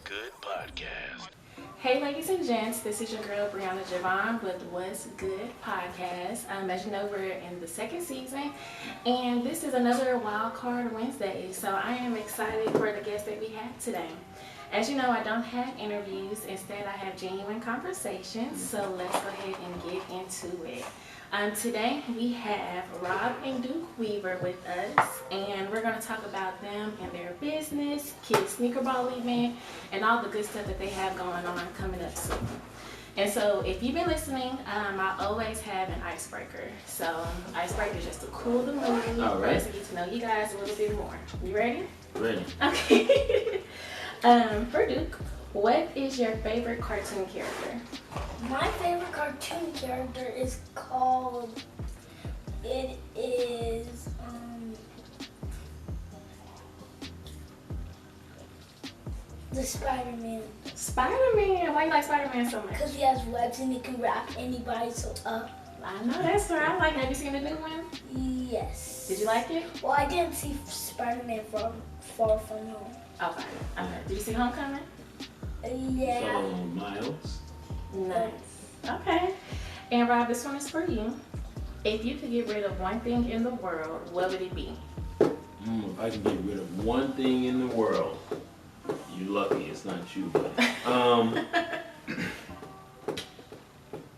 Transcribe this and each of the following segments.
Good podcast. Hey ladies and gents, this is your girl Brianna Javon with What's Good podcast. As you know, we're in the second season and this is another Wild Card Wednesday. So I am excited for the guest that we have today. As you know, I don't have interviews. Instead, I have genuine conversations. So let's go ahead and get into it. Today we have Rob and Duke Weaver with us, and we're going to talk about them and their business, kids sneaker ball event, and all the good stuff that they have going on coming up soon. And so if you've been listening, I always have an icebreaker. So icebreaker is just to cool the mood for us to get to know you guys a little bit more. You ready? Ready. Okay. For Duke, what is your favorite cartoon character? My favorite cartoon character is called, it is, the Spider-Man. Spider-Man. Why you like Spider-Man so much? Because he has webs and he can wrap anybody so up. I know that's right. Have you seen the new one? Yes. Did you like it? Well, I didn't see Spider-Man Far From Home. Okay. Did you see Homecoming? Yeah. So, Miles. Nice. Okay. And Rob, this one is for you. If you could get rid of one thing in the world, what would it be? If I can get rid of one thing in the world, you lucky it's not you, but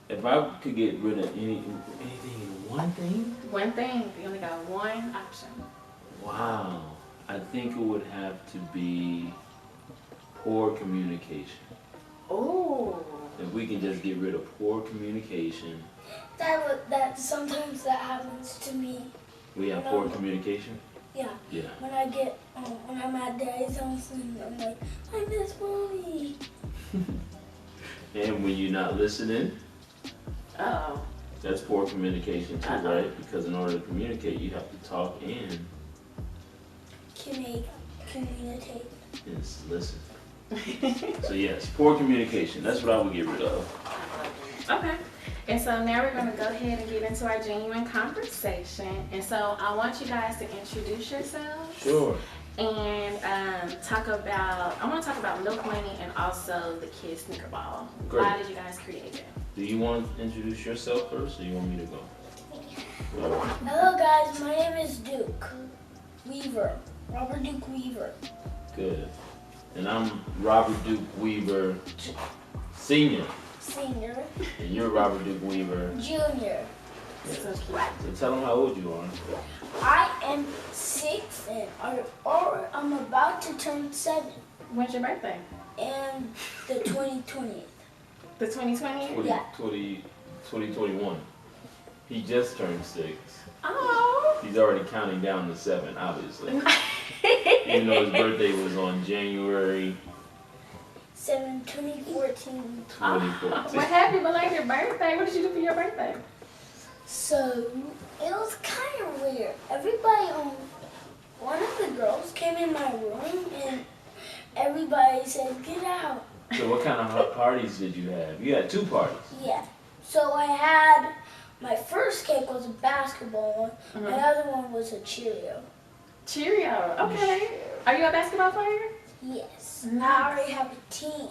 if I could get rid of anything in one thing? One thing. You only got one option. Wow. I think it would have to be poor communication. Oh. If we can just get rid of poor communication. That sometimes that happens to me. We have poor communication? Yeah. Yeah. When I'm at daddy's house and I'm like, I miss mommy. And when you're not listening, Uh-oh. that's poor communication too, Uh-oh. right? Because in order to communicate, you have to talk and Communicate. just listen. So yes, poor communication. That's what I would get rid of. Okay. And so now we're going to go ahead and get into our genuine conversation. And so I want you guys to introduce yourselves. Sure. And I want to talk about Milk Money and also the kids sneaker ball. Great. Why did you guys create it? Do you want to introduce yourself first, or you want me to go? Hello guys, my name is Duke Weaver. Robert Duke Weaver. Good. And I'm Robert Duke Weaver, Senior. Senior. And you're Robert Duke Weaver. Junior. So cute. So tell them how old you are. I am 6 and I'm about to turn 7 When's your birthday? and the 2020th. The 2020? Yeah. 2021. He just turned 6. Oh. He's already counting down to 7, obviously. Even though his birthday was on January 2014. 2014. What happy belated birthday? What did you do for your birthday? So it was kind of weird. Everybody, one of the girls came in my room and everybody said, "Get out." So what kind of parties did you have? You had 2 parties. Yeah. So I had, my first cake was a basketball one. My other one was a Cheerio. Cheerio. Okay. Are you a basketball player? Yes. Nice. I already have a team.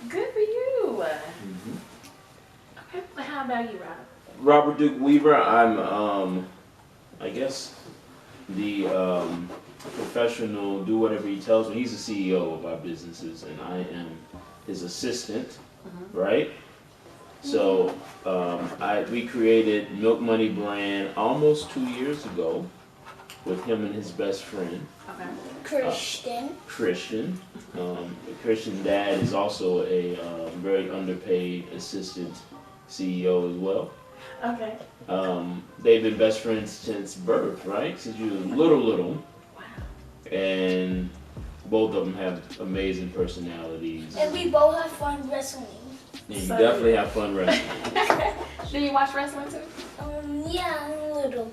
Good for you. Mm-hmm. Okay. Well, how about you, Rob? Robert Duke Weaver. I'm, I guess, the professional, do whatever he tells me. He's the CEO of our businesses, and I am his assistant, right? So we created Milk Money brand almost 2 years ago with him and his best friend, Okay. Christian. Christian. Christian dad is also a very underpaid assistant CEO as well. Okay. They've been best friends since birth, right? Since you were little. Wow. And both of them have amazing personalities. And we both have fun wrestling. And you So- definitely have fun wrestling. Do you watch wrestling too? Yeah, a little.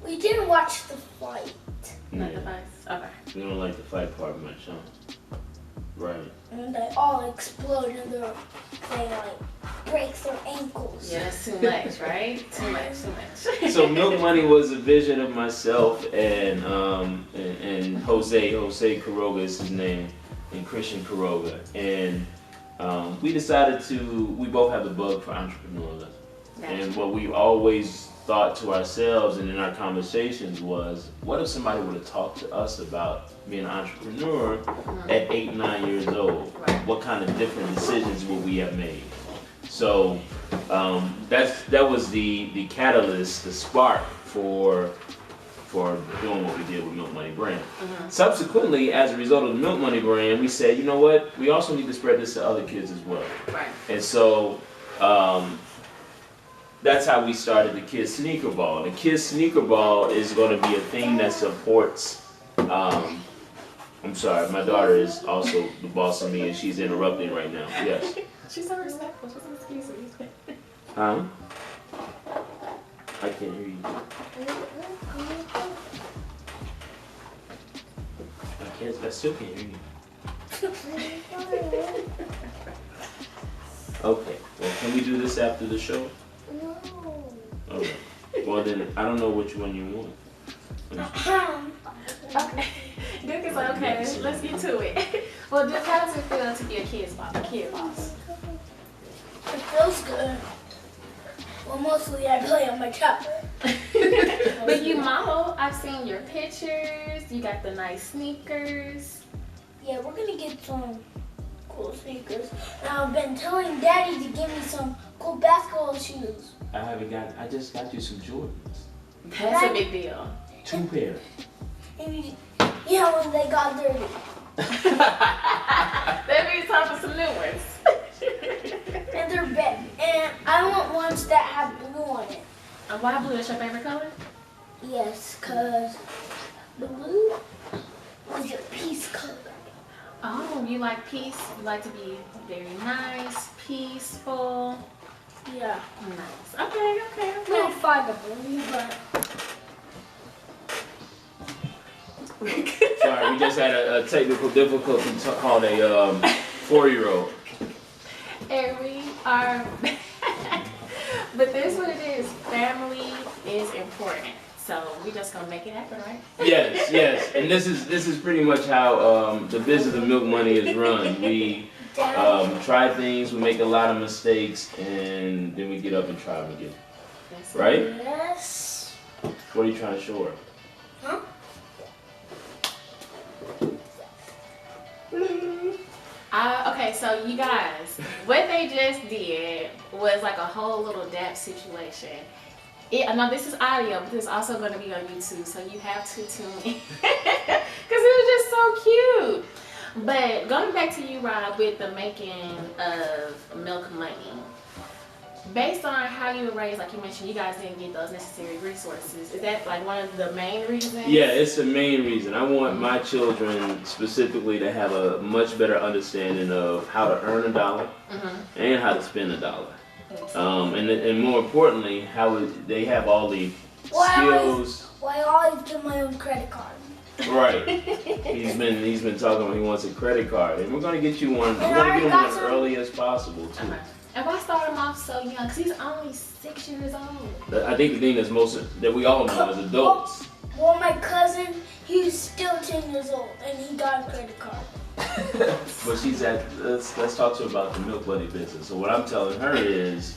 We didn't watch the fight. Not the Yeah. vice. Okay. We don't like the fight part much, huh? Right. And they all explode and they like break their ankles. Yeah, that's too much, right? Too much. So Milk Money was a vision of myself and Jose Quiroga is his name. and Christian Caroga, and we decided we both have the bug for entrepreneurialism. And what we always thought to ourselves and in our conversations was, what if somebody would have talked to us about being an entrepreneur at 8, 9 years old? Right. What kind of different decisions would we have made? So that was the catalyst, the spark for doing what we did with Milk Money brand. Subsequently, as a result of the Milk Money brand, we said, you know what, we also need to spread this to other kids as well. Right. And so that's how we started the Kids Sneaker Ball. The Kids Sneaker Ball is going to be a thing that supports. I'm sorry, my daughter is also the boss of me, and she's interrupting right now. Yes. She's so respectful. She's so excuse me. Huh? I can't hear you. I still can't hear you. Okay. Well, can we do this after the show? No. Okay. Well then, I don't know which one you want. Okay. Duke is okay. Let's get to it. Well, Duke, how does it feel to be a kid boss? It feels good. Well, mostly I play on my tablet. But you model. I've seen your pictures. You got the nice sneakers. Yeah, we're gonna get some cool sneakers. And I've been telling Daddy to give me some cool basketball shoes. I just got you some Jordans. That's a big deal. 2 pairs. And you know when they got dirty. That means time for some new ones. And they're big. And I want ones that have blue on it. And why blue? Is your favorite color? Yes, cause the blue is a peace color. Oh, you like peace? You like to be very nice, peaceful. Yeah. Nice. Okay. I'm gonna find the blue, but Sorry, we just had a technical difficulty called a 4-year-old. And we are, but this is what it is. Family is important. So we just gonna make it happen, right? Yes, and this is pretty much how the business of Milk Money is run. We try things, we make a lot of mistakes, and then we get up and try them again. That's Right? yes. What are you trying to show her? Huh? Okay, so you guys, what they just did was like a whole little dap situation. I know this is audio, but this is also going to be on YouTube, so you have to tune in. Because it was just so cute. But going back to you, Rob, with the making of Milk Money, based on how you were raised, like you mentioned, you guys didn't get those necessary resources. Is that like one of the main reasons? Yeah, it's the main reason. I want my children specifically to have a much better understanding of how to earn $1 and how to spend $1. And more importantly, how they have all the skills. Well, I always get my own credit card. Right. He's been talking about he wants a credit card, and we're gonna get you one. We're And gonna I get him got one some. early as possible too. And why start him off so young? Because he's only 6 years old. I think the thing that we all know as adults. Well, my cousin, he's still 10 years old, and he got a credit card. But let's talk to her about the Milk Money business. So what I'm telling her is,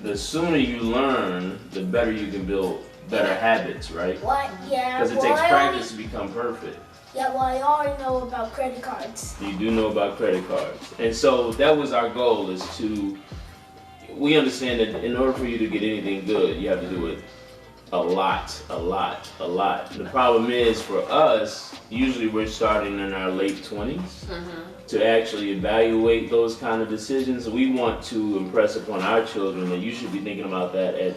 the sooner you learn, the better you can build better habits, right? What? Yeah. Because it well, takes I practice to become perfect. Yeah, well, I already know about credit cards. You do know about credit cards. And so that was our goal, is we understand that in order for you to get anything good, you have to do it a lot. The problem is, for us, usually we're starting in our late 20s to actually evaluate those kind of decisions. We want to impress upon our children that you should be thinking about that at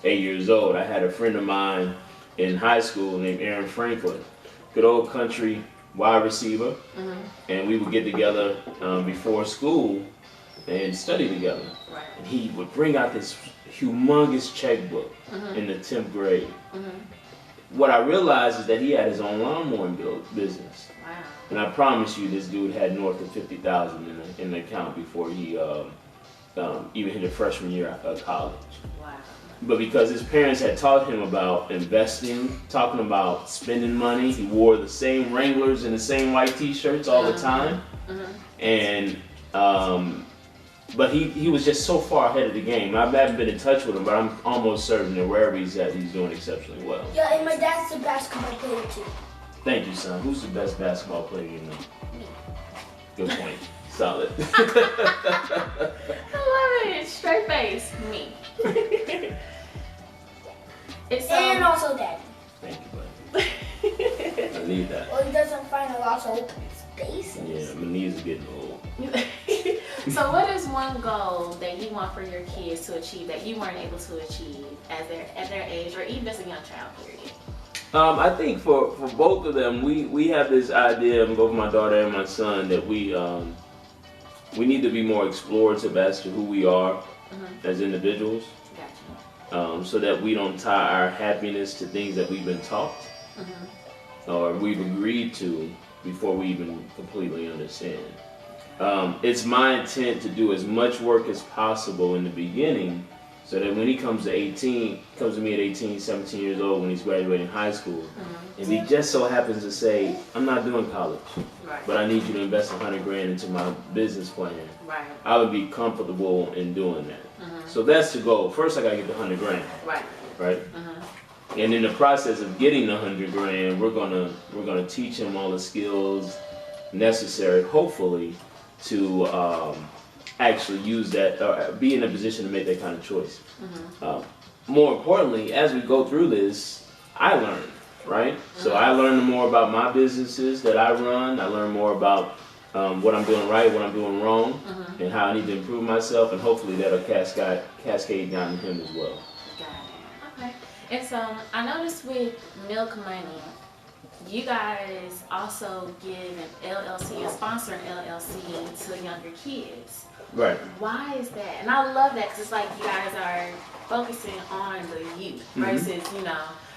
8 years old. I had a friend of mine in high school named Aaron Franklin, good old country wide receiver, and we would get together before school and study together. Right. And he would bring out this humongous checkbook in the 10th grade. What I realized is that he had his own lawnmower business. Wow. And I promise you, this dude had north of $50,000 in the account before he even hit a freshman year of college. Wow. but because his parents had taught him about investing, talking about spending money, he wore the same Wranglers and the same white t-shirts all the time. And but he was just so far ahead of the game. I haven't been in touch with him, but I'm almost certain that wherever he's at, he's doing exceptionally well. Yeah, and my dad's a basketball player too. Thank you, son. Who's the best basketball player you know? Me. Good point. Solid. I love it. Straight face. Me. It's And also daddy. Thank you, buddy. I need that. Well, he doesn't find a lot of open spaces. Yeah, my knees are getting old. So what is one goal that you want for your kids to achieve that you weren't able to achieve at their age, or even as a young child period? I think for both of them, we have this idea, both my daughter and my son, that we need to be more explorative as to who we are as individuals, Gotcha. so that we don't tie our happiness to things that we've been taught or we've agreed to before we even completely understand. It's my intent to do as much work as possible in the beginning, so that when he comes to me at 18, 17 years old, when he's graduating high school, if he just so happens to say, I'm not doing college, Right. but I need you to invest $100,000 into my business plan, Right. I would be comfortable in doing that. So that's the goal. First, I gotta get the $100,000, Right. right? And in the process of getting the $100,000, we're gonna teach him all the skills necessary, hopefully, to actually use that, or be in a position to make that kind of choice. More importantly, as we go through this, I learn, right? So I learn more about my businesses that I run. I learn more about what I'm doing right, what I'm doing wrong, and how I need to improve myself, and hopefully that'll cascade down to him as well. Got it. Okay. And so I noticed with Milk Money, you guys also give an LLC, a sponsor an LLC to younger kids. Right. Why is that? And I love that because it's like you guys are focusing on the youth versus,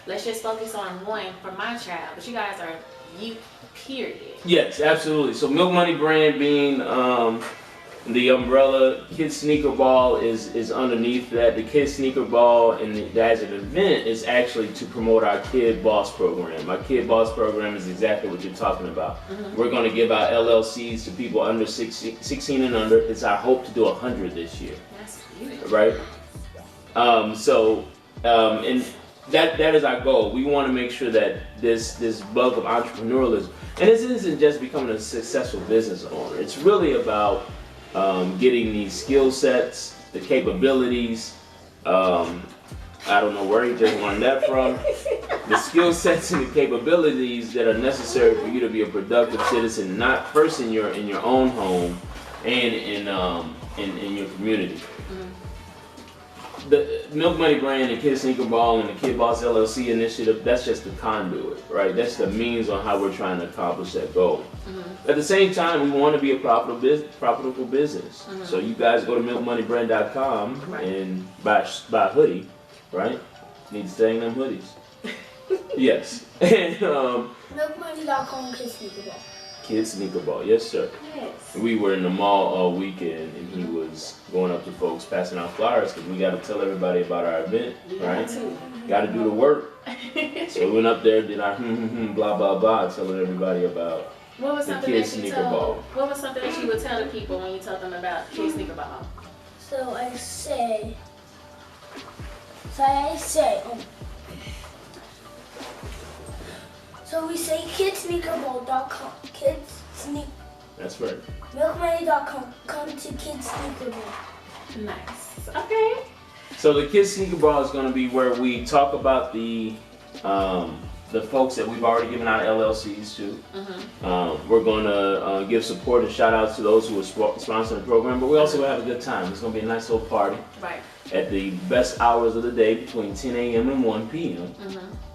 let's just focus on one for my child. But you guys are youth, period. Yes, absolutely. So Milk Money brand being the umbrella, Kids Sneaker Ball is underneath that. The Kids Sneaker Ball and as an event is actually to promote our Kid Boss program. Our Kid Boss program is exactly what you're talking about. We're going to give out LLCs to people under 16 and under. It's our hope to do 100 this year. That's huge. Right? And that is our goal. We want to make sure that this bug of entrepreneurialism, and this isn't just becoming a successful business owner. It's really about getting these skill sets, the capabilities. I don't know where he just learned that from. The skill sets and the capabilities that are necessary for you to be a productive citizen, not first in your own home and in your community. The Milk Money brand, the Kid Sneaker Ball, and the Kid Boss LLC initiative, that's just the conduit, right? That's the means on how we're trying to accomplish that goal. At the same time, we want to be a profitable business. So you guys go to milkmoneybrand.com and buy a hoodie, right? Need to stay in them hoodies. Yes. And Milkmoney.com, Kids Sneaker Ball. Kid Sneaker Ball, yes sir. Yes. We were in the mall all weekend, and he was going up to folks passing out flyers because we got to tell everybody about our event, right? Got to do the work. So we went up there, did our blah blah blah, telling everybody about What was the something Kid that you Sneaker Ball. What was something that you would tell the people when you told them about Kid Sneaker Ball? So I say, so we say kidsneakerball.com. That's right. Milkmoney.com. Come to Kids Sneaker Ball. Nice. Okay. So the Kid Sneaker Ball is going to be where we talk about the folks that we've already given out LLCs to. We're going to give support and shout outs to those who are sponsoring the program, but we also will have a good time. It's going to be a nice little party Right. at the best hours of the day between 10 a.m. and 1 p.m.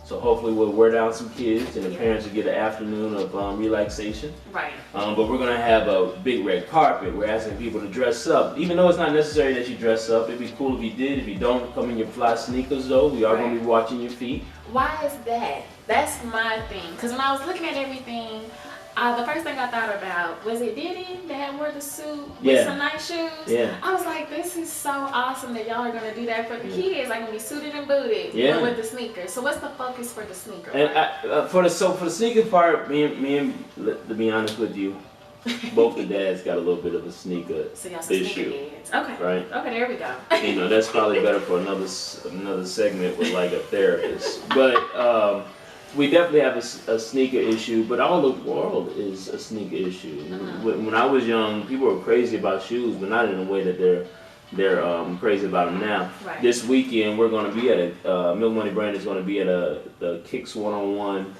So hopefully we'll wear down some kids and the parents will get an afternoon of relaxation. Right. But we're going to have a big red carpet. We're asking people to dress up. Even though it's not necessary that you dress up, it'd be cool if you did. If you don't, come in your fly sneakers though. We are going to be watching your feet. Why is that? That's my thing. Because when I was looking at everything, The first thing I thought about was it Diddy that wore the suit with Yeah. some nice shoes. Yeah. I was like, this is so awesome that y'all are gonna do that for the kids. Like gonna be suited and booted, Yeah. but with the sneakers. So what's the focus for the sneaker? And for the sneaker part, me and to be honest with you, both the dads got a little bit of a sneaker So y'all some sneaker issue, heads. Okay. right? Okay, there we go. You know, that's probably better for another segment with like a therapist. But we definitely have a sneaker issue, but all the world is a sneaker issue. When I was young, people were crazy about shoes, but not in the way that they're crazy about them now. Right. This weekend, we're going to be at Milk Money Brand is going to be at the Kicks One-on-One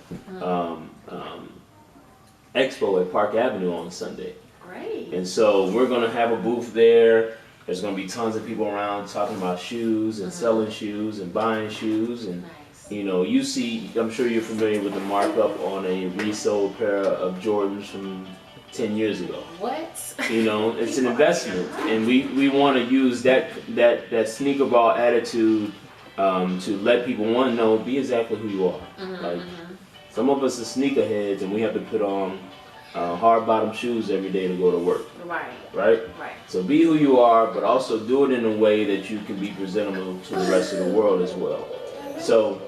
Expo at Park Avenue on Sunday. Great. And so we're going to have a booth there. There's going to be tons of people around talking about shoes and selling shoes and buying shoes. And, Nice. you know, you see, I'm sure you're familiar with the markup on a resold pair of Jordans from 10 years ago. What? You know, it's an investment. And we want to use that sneaker ball attitude to let people, one, know, be exactly who you are. Like, some of us are sneakerheads and we have to put on hard bottom shoes every day to go to work, Right. right? Right. So be who you are, but also do it in a way that you can be presentable to the rest of the world as well. So,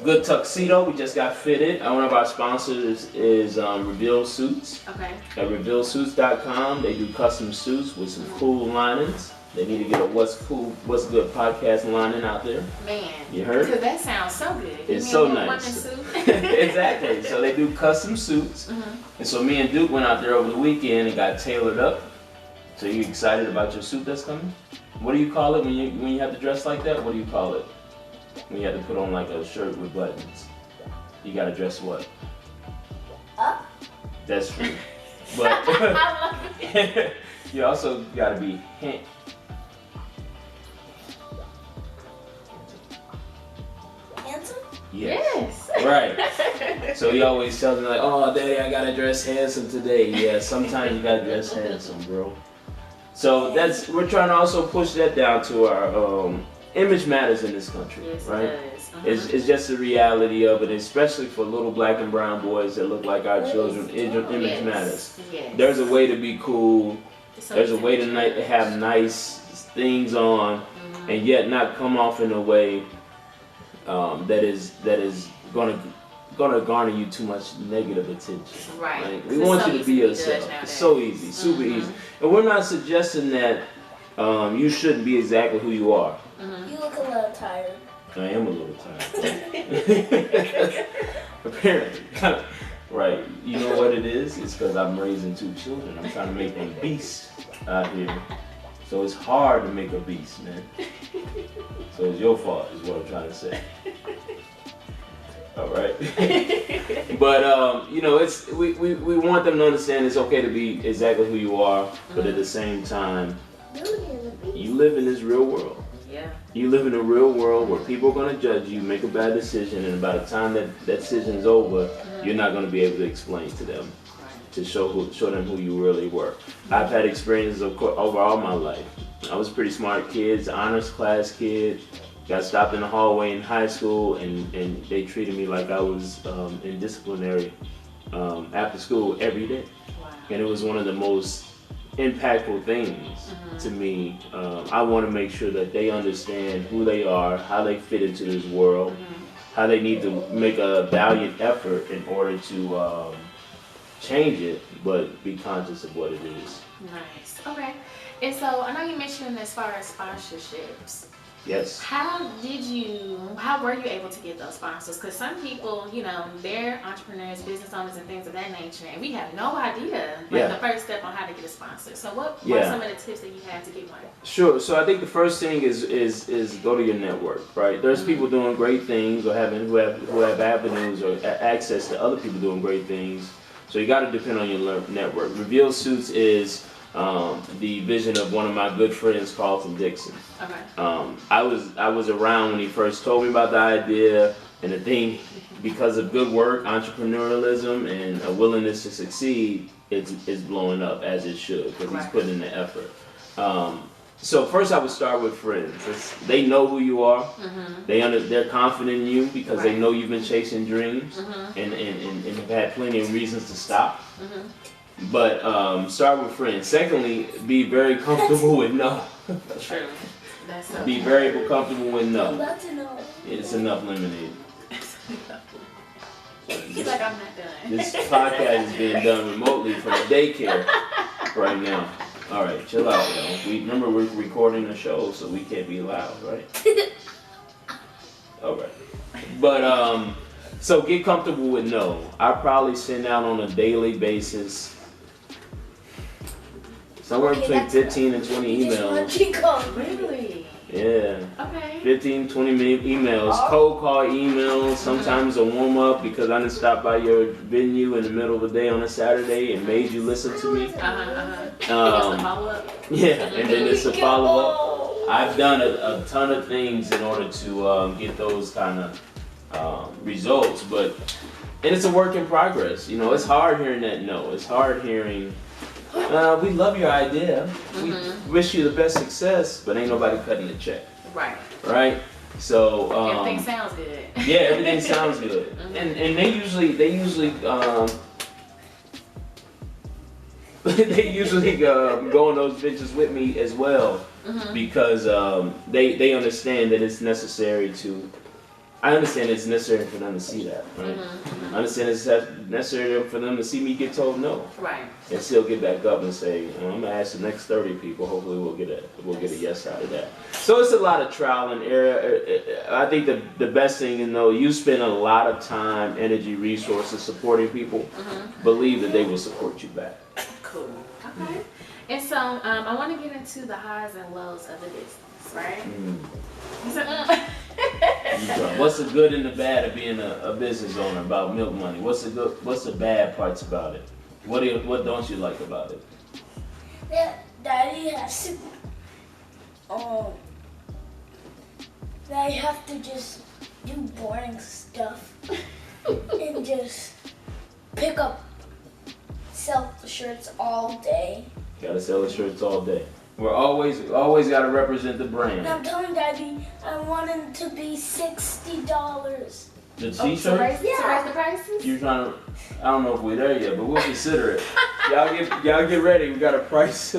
Good Tuxedo, we just got fitted. One of our sponsors is Reveal Suits. Okay. At RevealSuits.com, they do custom suits with some cool linings. They need to get a What's Good podcast lining out there. Man. You heard? Because that sounds so good. It's Me so and nice. woman suit. Exactly. So they do custom suits. And so me and Duke went out there over the weekend and got tailored up. So you excited about your suit that's coming? What do you call it when you have to dress like that? What do you call it? When you have to put on like a shirt with buttons. You gotta dress what? Up. That's true. But I love it. you also gotta be Handsome? Yes. Yes. Right. So he always tells me like, oh daddy, I gotta dress handsome today. Yeah, sometimes you gotta dress handsome, bro. So we're trying to also push that down to our image matters in this country, Yes, right? it does. It's just the reality of it, especially for little black and brown boys that look like our children. Image matters. Yes. There's a way to be cool. So There's a it's way to immature. have nice things on, and yet not come off in a way that is gonna garner you too much negative attention. Right. Like, It's we want so you to easy be to be judged yourself. nowadays. It's so easy, super easy. And we're not suggesting that you shouldn't be exactly who you are. You look a little tired. I am a little tired. Apparently. Right. You know what it is? It's because I'm raising 2 children. I'm trying to make them beasts out here. So it's hard to make a beast, man. So it's your fault, is what I'm trying to say. All right. But you know, we want them to understand it's okay to be exactly who you are, but at the same time, you live in this real world. Yeah. You live in a real world where people are going to judge you, make a bad decision, and by the time that decision is over, you're not going to be able to explain to them, to show them who you really were. I've had experiences over all my life. I was a pretty smart kid, honors class kid. Got stopped in the hallway in high school, and they treated me like I was in disciplinary after school every day. Wow. And it was one of the most impactful things to me. I want to make sure that they understand who they are, how they fit into this world, how they need to make a valiant effort in order to change it, but be conscious of what it is. Nice. Okay. And so I know you mentioned as far as sponsorships. Yes. How were you able to get those sponsors? Because some people, you know, they're entrepreneurs, business owners, and things of that nature, and we have no idea the first step on how to get a sponsor. So what are some of the tips that you had to get one? Sure. So I think the first thing is go to your network, right? There's people doing great things who have avenues or access to other people doing great things. So you got to depend on your network. Reveal Suits is the vision of one of my good friends, Carlton Dixon. Okay. I was around when he first told me about the idea, and the thing, because of good work, entrepreneurialism, and a willingness to succeed, it's blowing up as it should, because he's putting in the effort. So first I would start with friends. They know who you are. They're confident in you because they Right. know you've been chasing dreams and have had plenty of reasons to stop. But start with friends. Secondly, be very comfortable with no. True. That's so Be very comfortable with I'm no. about to know. It's enough lemonade. He's like, I'm not done. This podcast is being done remotely from a daycare right now. All right, chill out, yo. Remember we're recording a show, so we can't be loud, right? All right. But so get comfortable with no. I probably send out on a daily basis somewhere Okay, between that's 15 and 20 You just want emails. to go. Really? Yeah. Okay. 15, 20 emails, cold call emails, sometimes a warm up because I didn't stop by your venue in the middle of the day on a Saturday and made you listen to me. Just a follow up. Yeah, and then it's a follow up. I've done a ton of things in order to get those kind of results, and it's a work in progress. You know, it's hard hearing that no. It's hard hearing, we love your idea. We wish you the best success, but ain't nobody cutting the check. Right. Right? So Everything sounds good. yeah, everything sounds good, and they usually they usually go on those bitches with me as well because they understand that it's necessary to. I understand it's necessary for them to see that, right? I understand it's necessary for them to see me get told no, Right. and still get back up and say, I'm gonna ask the next 30 people. Hopefully, we'll get a yes out of that. So it's a lot of trial and error. I think the best thing, you spend a lot of time, energy, resources supporting people. Believe that they will support you back. Cool. Okay. And so I want to get into the highs and lows of the business, right? So, What's the good and the bad of being a business owner about Milk Money? What's the bad parts about it? What don't you like about it? That Daddy has to just do boring stuff and just sell the shirts all day. Gotta sell the shirts all day. We're always gotta represent the And brand. I'm telling Daddy I want it to be $60. The to t-shirt. raise the prices? You're trying to. I don't know if we're there yet, but we'll consider it. Y'all get ready. We got a price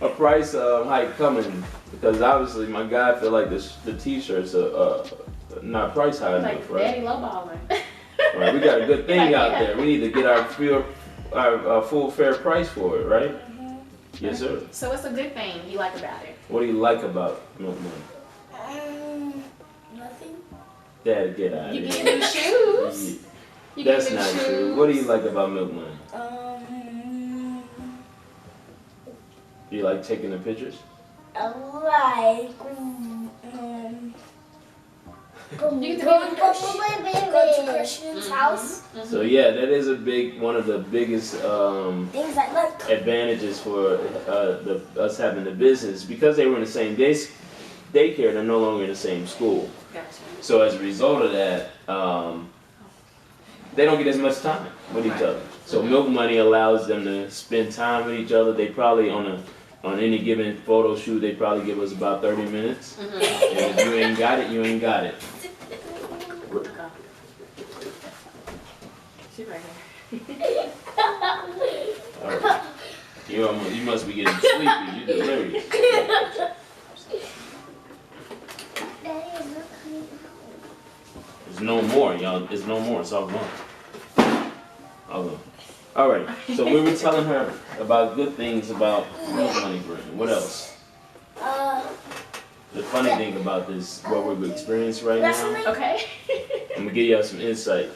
hike coming because obviously my guy feel like the t-shirts are not price high Like enough, right? daddy lowballing. Right. We got a good thing Like, out yeah. there. We need to get our full fair price for it, right? Yes, sir. So what's a good thing you like about it? What do you like about Milk Money? Nothing. Dad, get out of You here. get new shoes. You That's get new not shoes. true. What do you like about Milk Money? Do you like taking the pictures? I like You get to going to Christian's house. So yeah, that is one of the biggest Things I like. advantages for us having the business because they were in the same daycare. They're no longer in the same school. Gotcha. So as a result of that, they don't get as much time with each other. So Milk Money allows them to spend time with each other. They probably on any given photo shoot, they probably give us about 30 minutes. And if you ain't got it, you ain't got it. She right here. All right. You must be getting sleepy. You're delirious. There's no more, y'all. There's no more. It's all gone. All gone. All right. So we were telling her about good things about Milk Money brand. What else? The funny thing about this, what we're experiencing right now, Okay. I'm gonna give y'all some insight.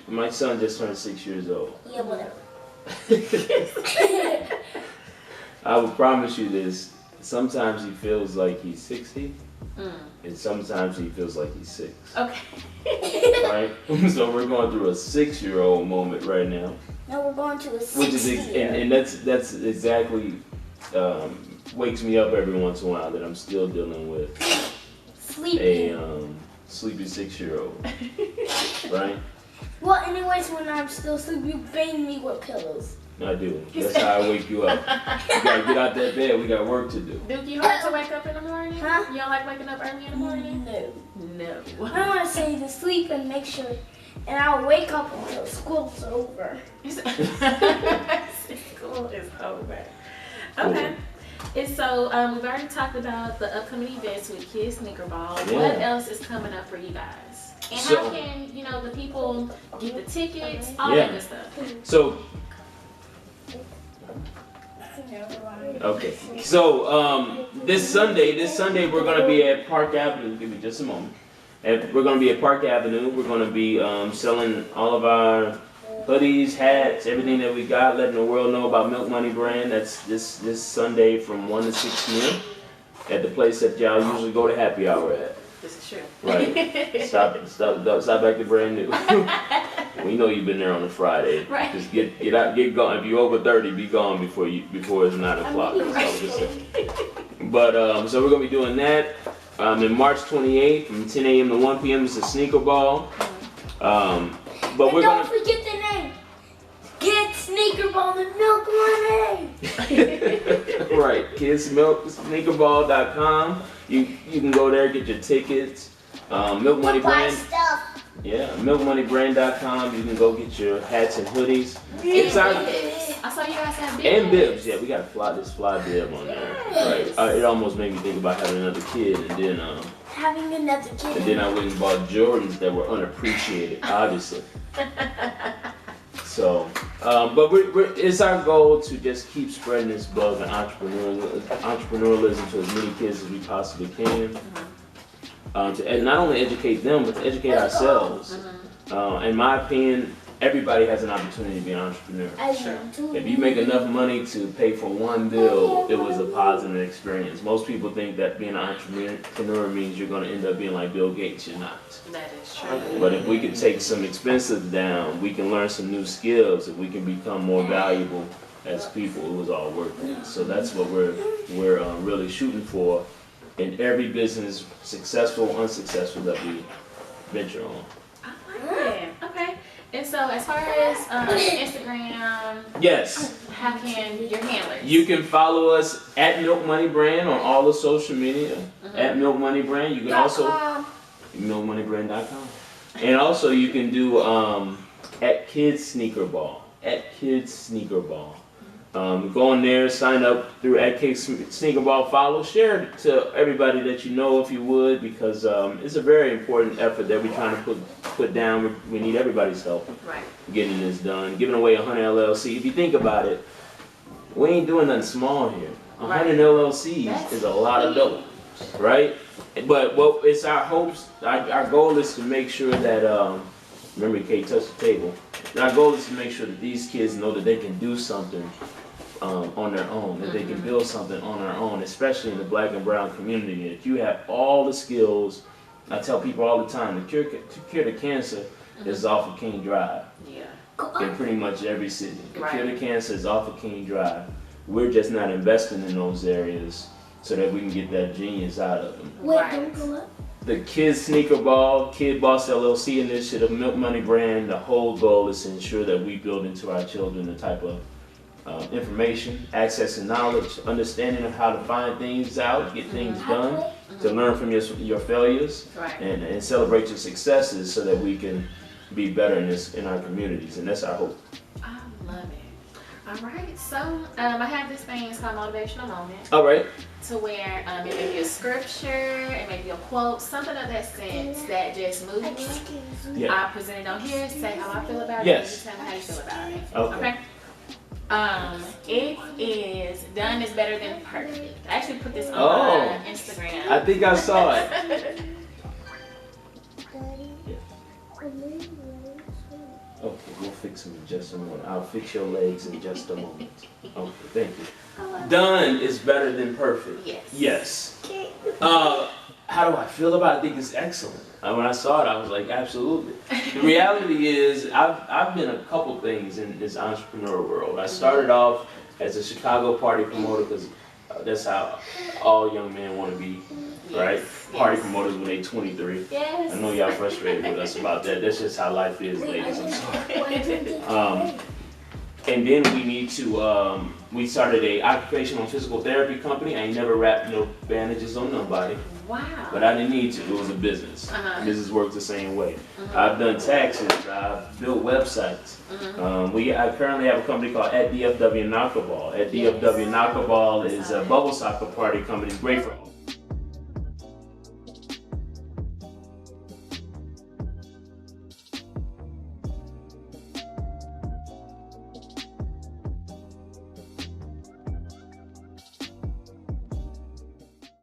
My son just turned 6 years old. Yeah, whatever. I will promise you this. Sometimes he feels like he's 60, and sometimes he feels like he's 6. Okay. Right? So we're going through a 6-year-old moment right now, Now we're going to a 60. which is and that's exactly wakes me up every once in a while that I'm still dealing with Sleeping. a sleepy 6-year-old. Right? Well, anyways, when I'm still asleep, you bang me with pillows. I do. That's how I wake you up. You gotta get out that bed. We got work to do. Duke, you hard to wake up in the morning? Huh? You don't like waking up early in the morning? No. No. I want to stay to sleep and make sure, and I'll wake up until school's over. School is over. Okay. And so we've already talked about the upcoming events with Kids Sneaker Ball. Yeah. What else is coming up for you guys? And how can, the people get the tickets, all that good stuff? So, okay. So, this Sunday we're gonna be at Park Avenue. Give me just a moment. And we're gonna be at Park Avenue. We're gonna be selling all of our hoodies, hats, everything that we got, letting the world know about Milk Money brand. That's this Sunday from 1 to 6 p.m. at the place that y'all usually go to happy hour at. This is true. Right. Stop back to brand new. We know you've been there on a Friday. Right. Just get out, get gone. If you're over 30, be gone before it's 9 o'clock. That's all I'm just saying. But so we're gonna be doing that. In March 28th from 10 a.m. to 1 p.m. It's a sneaker ball. But And we're don't gonna forget the name. Get Sneaker Ball and Milk Money. right, kidsmilksneakerball.com. You can go there, get your tickets. Milk Money Buy brand. stuff. Yeah, milkmoneybrand.com. You can go get your hats and hoodies. It's And our bibs. I saw you guys have bibs. and bibs. Yeah, we got this fly bib on there. Right. It almost made me think about having another kid, Having another kid. and then I went and bought Jordans that were unappreciated, obviously. So, but it's our goal to just keep spreading this buzz and entrepreneurialism to as many kids as we possibly can. To not only educate them, but to educate ourselves. In my opinion, everybody has an opportunity to be an entrepreneur. If you make enough money to pay for one bill, it was a positive experience. Most people think that being an entrepreneur means you're going to end up being like Bill Gates. You're not. That is true. But if we can take some expenses down, we can learn some new skills, if we can become more valuable as people, it was all worth it. So that's what we're really shooting for in every business, successful, unsuccessful, that we venture on. I like it. Okay. And so as far as Instagram, Yes. how can your handlers? You can follow us at Milk Money Brand on all the social media. At Milk Money Brand. You can also milkmoneybrand.com. And also you can do at Kids Sneaker Ball. At Kids Sneaker Ball. Go on there, sign up through at Kids Sneaker Ball, follow, share it to everybody that you know if you would, because it's a very important effort that we're trying to put down. We need everybody's help Right. getting this done. Giving away 100 LLC. If you think about it, we ain't doing nothing small here. 100 LLCs is a lot of dope, right? But it's our hopes, our goal is to make sure that, remember Kate touched the table, our goal is to make sure that these kids know that they can do something on their own, that they can build something on their own, especially in the Black and brown community. If you have all the skills, I tell people all the time, to cure the cancer is off of King Drive. Yeah. In pretty much every city. Right. Cure the cancer is off of King Drive. We're just not investing in those areas so that we can get that genius out of them. Wait, Right. don't go up. The Kids Sneaker Ball, Kid Boss LLC initiative, Milk Money Brand, the whole goal is to ensure that we build into our children the type of information, access and knowledge, understanding of how to find things out, get things done, to learn from your failures, Right. and celebrate your successes so that we can be better in our communities, and that's our hope. I love it. All right. So I have this thing. It's called Motivational Moment. All right. To where it may be a scripture, it may be a quote, something of that sense that just moves me. Excuse me. Yeah. I present it on here, say how I feel about Yes. it, and you tell me how you feel about it. Okay. It is done is better than perfect. I actually put this on Oh. Instagram. I think I saw it. Okay, we'll fix them in just a moment. I'll fix your legs in just a moment. Okay, thank you. Done is better than perfect. Yes. Yes. How do I feel about it? I think it's excellent. When I saw it, I was like, absolutely. The reality is, I've been a couple things in this entrepreneur world. I started off as a Chicago party promoter because that's how all young men want to be, right? Party promoters when they're 23. Yes. I know y'all frustrated with us about that. That's just how life is, ladies. I'm sorry. And then we need to, we started a occupational physical therapy company. I ain't never wrapped no bandages on nobody, Wow. but I didn't need to. It was a business. Business works the same way. I've done taxes. I've built websites. I currently have a company called at DFW Knockerball. At DFW Knockerball is a bubble soccer party company. It's great for